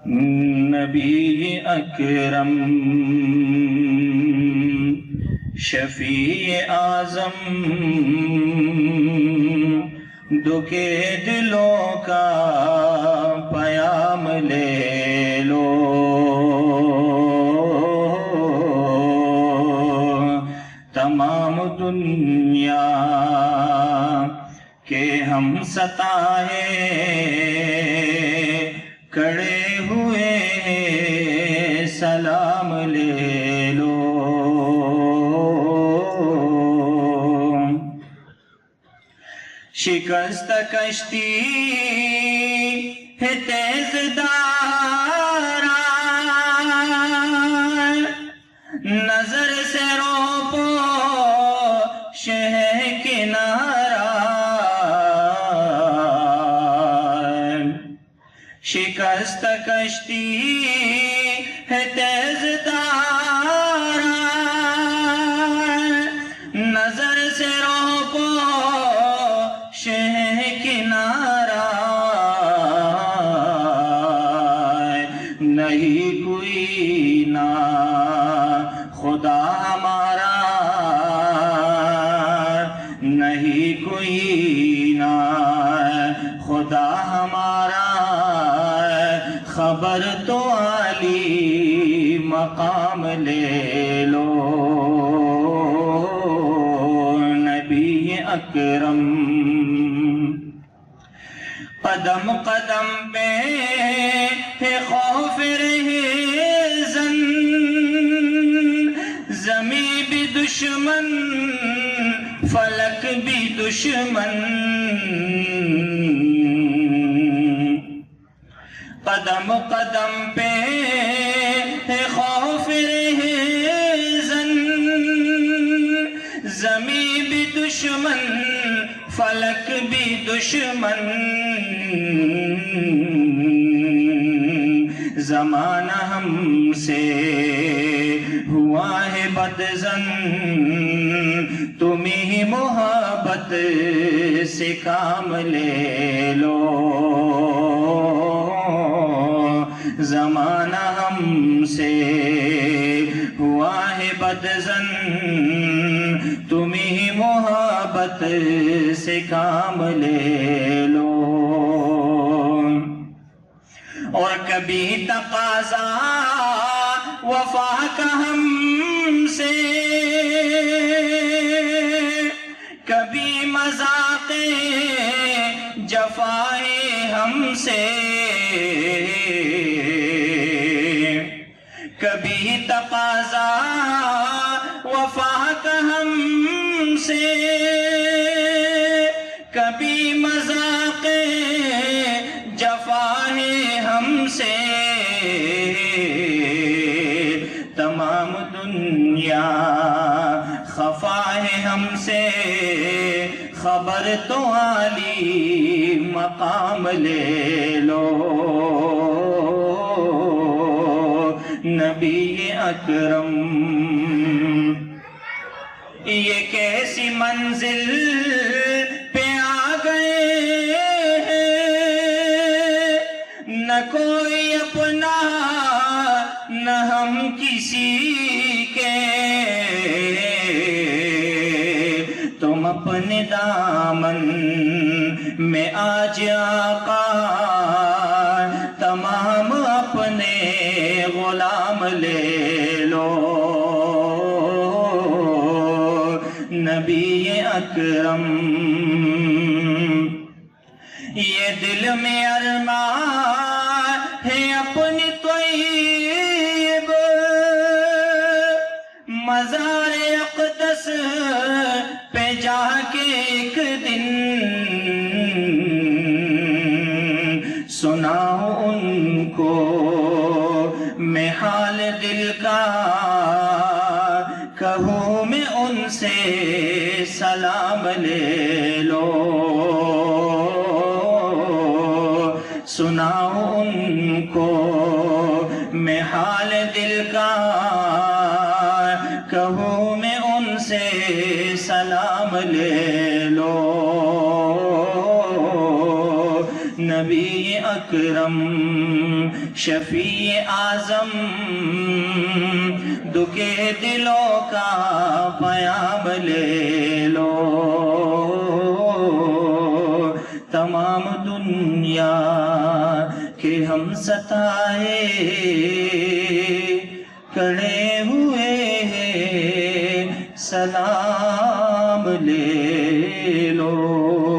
نبی اکرم شفیع اعظم دکھے دلوں کا پیام لے لو، تمام دنیا کے ہم ستائے کھڑے ہوئے سلام لے لو۔ شکست کشتی ہے تیز دارا، نظر سے روپو شہ کنارا، شکست کشتی ہے تیز دارا، نظر سے روپو شہ کنارا، نہیں کوئی نہ خدا ہمارا، نہیں کوئی نہ خدا ہمارا، خبر تو عالی مقام لے لو۔ نبی اکرم قدم قدم پہ ہے خوف رہزن، زمین بھی دشمن فلک بھی دشمن، قدم قدم پہ ہے خوف رہزن، زمین بھی دشمن فلک بھی دشمن، زمانہ ہم سے ہوا ہے بدظن، تمہیں محبت سے کام لے لو، زمانہ ہم سے ہوا ہے بدظن، تمہیں محبت سے کام لے لو۔ اور کبھی تقاضا وفا کا ہم سے، کبھی مذاق جفائے ہم سے، کبھی تقاضا وفا کا ہم سے، کبھی مذاق جفائے ہم سے، تمام دنیا خفا ہے ہم سے، خبر تو عالی مقام لے لو۔ نبی اکرم یہ کیسی منزل پہ آ گئے ہیں، نہ کوئی اپنا نہ ہم کسی کے، تم اپنے دامن میں آج آقا تمام اپنے غلام لے لو۔ نبی اکرم یہ دل میں ارمان ہے اپنی طیب، مزار اقدس پہ جا کے ایک دن سناؤں ان کو میں حال دل کا، کہوں میں ان سے سلام لے لو، سناؤں ان کو میں حال دل کا، کہوں میں ان سے سلام لے لو۔ نبی اکرم شفیع اعظم دکھے دلوں کا پیام لے لو، تمام دنیا کے ہم ستائے کھڑے ہوئے ہیں، سلام لے لو۔